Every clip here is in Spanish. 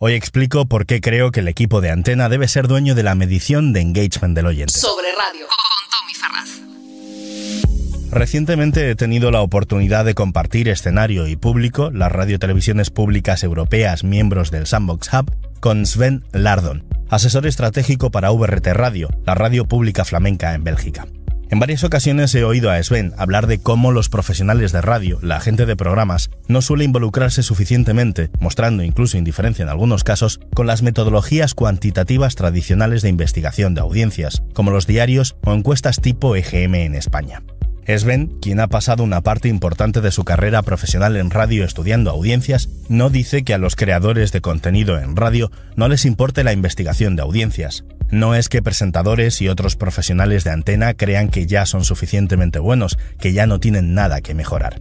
Hoy explico por qué creo que el equipo de Antena debe ser dueño de la medición de engagement del oyente. Sobre radio, con Tommy Ferraz. Recientemente he tenido la oportunidad de compartir escenario y público, las radiotelevisiones públicas europeas miembros del Sandbox Hub, con Sven Lardon, asesor estratégico para VRT Radio, la radio pública flamenca en Bélgica. En varias ocasiones he oído a Sven hablar de cómo los profesionales de radio, la gente de programas, no suele involucrarse suficientemente, mostrando incluso indiferencia en algunos casos, con las metodologías cuantitativas tradicionales de investigación de audiencias, como los diarios o encuestas tipo EGM en España. Sven, quien ha pasado una parte importante de su carrera profesional en radio estudiando audiencias, no dice que a los creadores de contenido en radio no les importe la investigación de audiencias. No es que presentadores y otros profesionales de Antena crean que ya son suficientemente buenos, que ya no tienen nada que mejorar.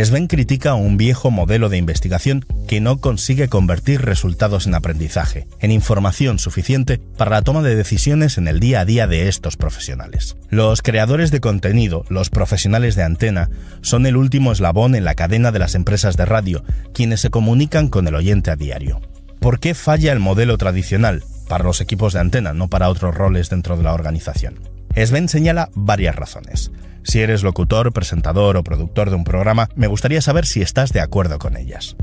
Sven critica un viejo modelo de investigación que no consigue convertir resultados en aprendizaje, en información suficiente para la toma de decisiones en el día a día de estos profesionales. Los creadores de contenido, los profesionales de Antena, son el último eslabón en la cadena de las empresas de radio, quienes se comunican con el oyente a diario. ¿Por qué falla el modelo tradicional? Para los equipos de Antena, no para otros roles dentro de la organización. Sven señala varias razones. Si eres locutor, presentador o productor de un programa, me gustaría saber si estás de acuerdo con ellas.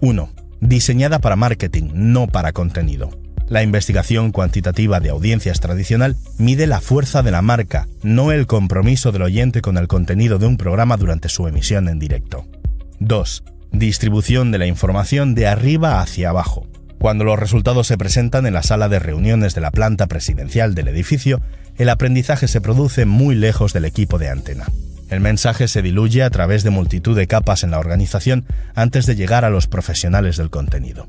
1. Diseñada para marketing, no para contenido. La investigación cuantitativa de audiencias tradicional mide la fuerza de la marca, no el compromiso del oyente con el contenido de un programa durante su emisión en directo. 2. Distribución de la información de arriba hacia abajo. Cuando los resultados se presentan en la sala de reuniones de la planta presidencial del edificio, el aprendizaje se produce muy lejos del equipo de Antena. El mensaje se diluye a través de multitud de capas en la organización antes de llegar a los profesionales del contenido.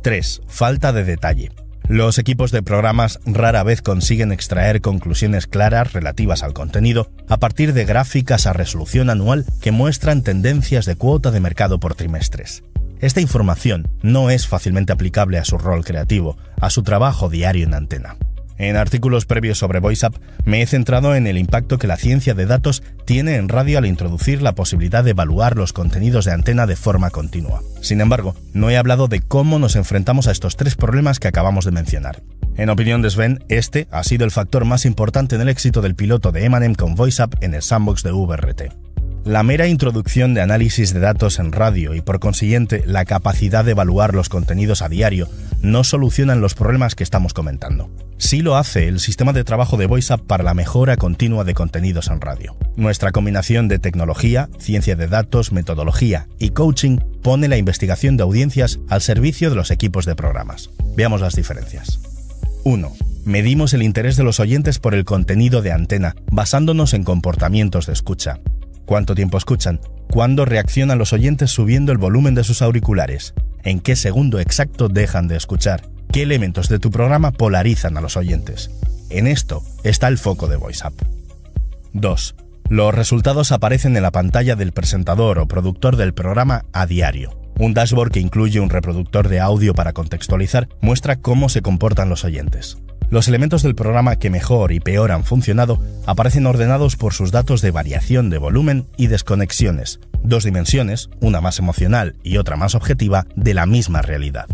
3. Falta de detalle. Los equipos de programas rara vez consiguen extraer conclusiones claras relativas al contenido a partir de gráficas a resolución anual que muestran tendencias de cuota de mercado por trimestres. Esta información no es fácilmente aplicable a su rol creativo, a su trabajo diario en Antena. En artículos previos sobre VoiceUp me he centrado en el impacto que la ciencia de datos tiene en radio al introducir la posibilidad de evaluar los contenidos de Antena de forma continua. Sin embargo, no he hablado de cómo nos enfrentamos a estos tres problemas que acabamos de mencionar. En opinión de Sven, este ha sido el factor más importante en el éxito del piloto de M&M con VoiceUp en el sandbox de VRT. La mera introducción de análisis de datos en radio y por consiguiente la capacidad de evaluar los contenidos a diario no solucionan los problemas que estamos comentando. Sí lo hace el sistema de trabajo de VoiceUp para la mejora continua de contenidos en radio. Nuestra combinación de tecnología, ciencia de datos, metodología y coaching pone la investigación de audiencias al servicio de los equipos de programas. Veamos las diferencias. 1. Medimos el interés de los oyentes por el contenido de Antena basándonos en comportamientos de escucha. ¿Cuánto tiempo escuchan? ¿Cuándo reaccionan los oyentes subiendo el volumen de sus auriculares? ¿En qué segundo exacto dejan de escuchar? ¿Qué elementos de tu programa polarizan a los oyentes? En esto está el foco de VoiceUp. 2. Los resultados aparecen en la pantalla del presentador o productor del programa a diario. Un dashboard que incluye un reproductor de audio para contextualizar muestra cómo se comportan los oyentes. Los elementos del programa que mejor y peor han funcionado aparecen ordenados por sus datos de variación de volumen y desconexiones, dos dimensiones, una más emocional y otra más objetiva, de la misma realidad.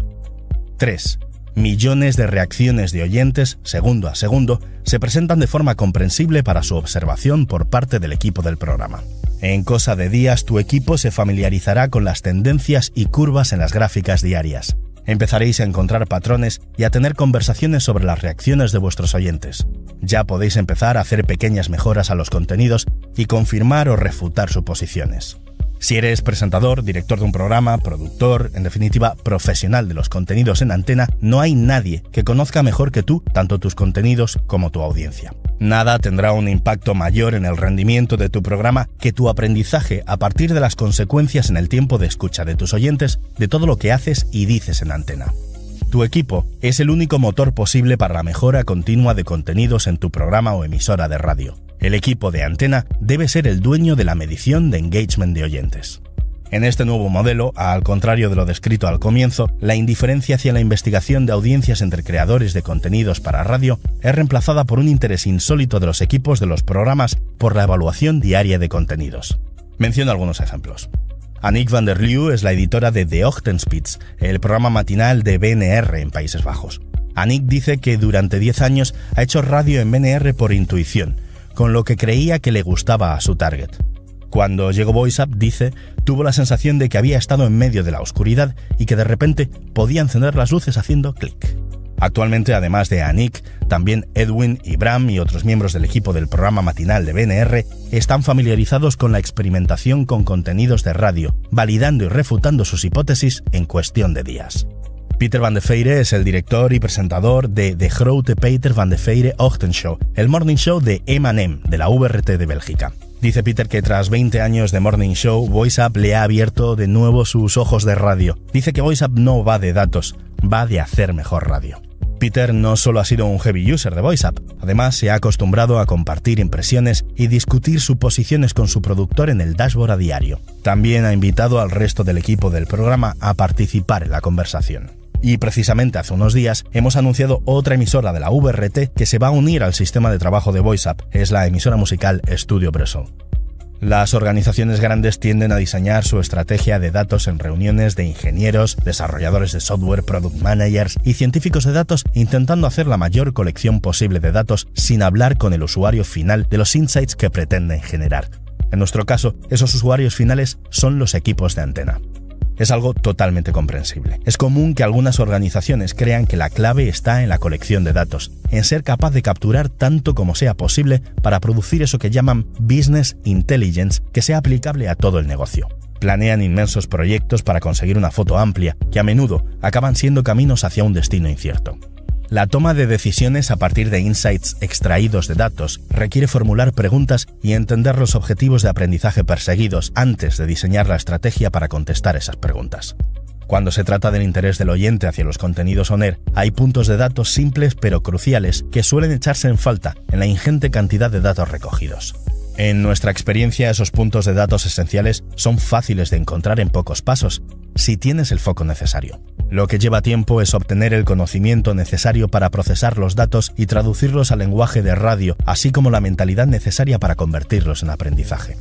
3. Millones de reacciones de oyentes, segundo a segundo, se presentan de forma comprensible para su observación por parte del equipo del programa. En cosa de días, tu equipo se familiarizará con las tendencias y curvas en las gráficas diarias. Empezaréis a encontrar patrones y a tener conversaciones sobre las reacciones de vuestros oyentes. Ya podéis empezar a hacer pequeñas mejoras a los contenidos y confirmar o refutar suposiciones. Si eres presentador, director de un programa, productor, en definitiva, profesional de los contenidos en Antena, no hay nadie que conozca mejor que tú tanto tus contenidos como tu audiencia. Nada tendrá un impacto mayor en el rendimiento de tu programa que tu aprendizaje a partir de las consecuencias en el tiempo de escucha de tus oyentes de todo lo que haces y dices en Antena. Tu equipo es el único motor posible para la mejora continua de contenidos en tu programa o emisora de radio. El equipo de Antena debe ser el dueño de la medición de engagement de oyentes. En este nuevo modelo, al contrario de lo descrito al comienzo, la indiferencia hacia la investigación de audiencias entre creadores de contenidos para radio es reemplazada por un interés insólito de los equipos de los programas por la evaluación diaria de contenidos. Menciono algunos ejemplos. Annick van der Leeuw es la editora de De Ochtendspits, el programa matinal de BNR en Países Bajos. Annick dice que durante 10 años ha hecho radio en BNR por intuición, con lo que creía que le gustaba a su target. Cuando llegó VoiceUp, dice, tuvo la sensación de que había estado en medio de la oscuridad y que de repente podía encender las luces haciendo clic. Actualmente, además de Annick, también Edwin y Bram y otros miembros del equipo del programa matinal de BNR están familiarizados con la experimentación con contenidos de radio, validando y refutando sus hipótesis en cuestión de días. Peter van de Veire es el director y presentador de De Grote Peter van de Veire Ochtendshow, el morning show de M&M, de la VRT de Bélgica. Dice Peter que tras 20 años de morning show, VoiceUp le ha abierto de nuevo sus ojos de radio. Dice que VoiceUp no va de datos, va de hacer mejor radio. Peter no solo ha sido un heavy user de VoiceUp, además se ha acostumbrado a compartir impresiones y discutir suposiciones con su productor en el dashboard a diario. También ha invitado al resto del equipo del programa a participar en la conversación. Y precisamente hace unos días hemos anunciado otra emisora de la VRT que se va a unir al sistema de trabajo de VoiceUp, es la emisora musical Studio Brussels. Las organizaciones grandes tienden a diseñar su estrategia de datos en reuniones de ingenieros, desarrolladores de software, product managers y científicos de datos, intentando hacer la mayor colección posible de datos sin hablar con el usuario final de los insights que pretenden generar. En nuestro caso, esos usuarios finales son los equipos de Antena. Es algo totalmente comprensible. Es común que algunas organizaciones crean que la clave está en la colección de datos, en ser capaz de capturar tanto como sea posible para producir eso que llaman Business Intelligence, que sea aplicable a todo el negocio. Planean inmensos proyectos para conseguir una foto amplia, que a menudo acaban siendo caminos hacia un destino incierto. La toma de decisiones a partir de insights extraídos de datos requiere formular preguntas y entender los objetivos de aprendizaje perseguidos antes de diseñar la estrategia para contestar esas preguntas. Cuando se trata del interés del oyente hacia los contenidos on-air, hay puntos de datos simples pero cruciales que suelen echarse en falta en la ingente cantidad de datos recogidos. En nuestra experiencia, esos puntos de datos esenciales son fáciles de encontrar en pocos pasos, si tienes el foco necesario. Lo que lleva tiempo es obtener el conocimiento necesario para procesar los datos y traducirlos al lenguaje de radio, así como la mentalidad necesaria para convertirlos en aprendizaje.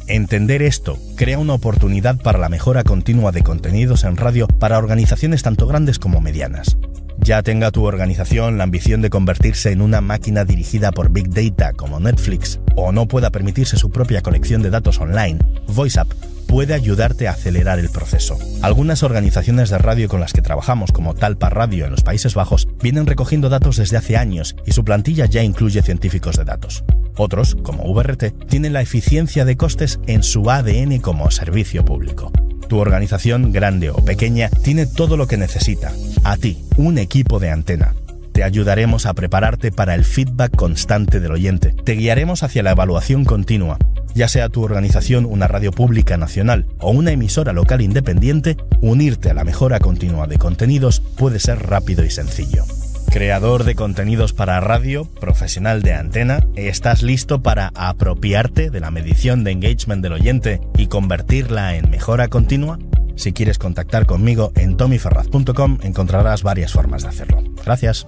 Entender esto crea una oportunidad para la mejora continua de contenidos en radio para organizaciones tanto grandes como medianas. Ya tenga tu organización la ambición de convertirse en una máquina dirigida por Big Data como Netflix o no pueda permitirse su propia colección de datos online, VoiceUp puede ayudarte a acelerar el proceso. Algunas organizaciones de radio con las que trabajamos, como Talpa Radio en los Países Bajos, vienen recogiendo datos desde hace años y su plantilla ya incluye científicos de datos. Otros, como VRT, tienen la eficiencia de costes en su ADN como servicio público. Tu organización, grande o pequeña, tiene todo lo que necesita. A ti, un equipo de Antena. Te ayudaremos a prepararte para el feedback constante del oyente. Te guiaremos hacia la evaluación continua. Ya sea tu organización una radio pública nacional o una emisora local independiente, unirte a la mejora continua de contenidos puede ser rápido y sencillo. Creador de contenidos para radio, profesional de Antena, ¿estás listo para apropiarte de la medición de engagement del oyente y convertirla en mejora continua? Si quieres contactar conmigo en tommyferraz.com encontrarás varias formas de hacerlo. Gracias.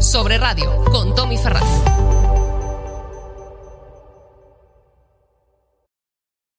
Sobre Radio con Tommy Ferraz.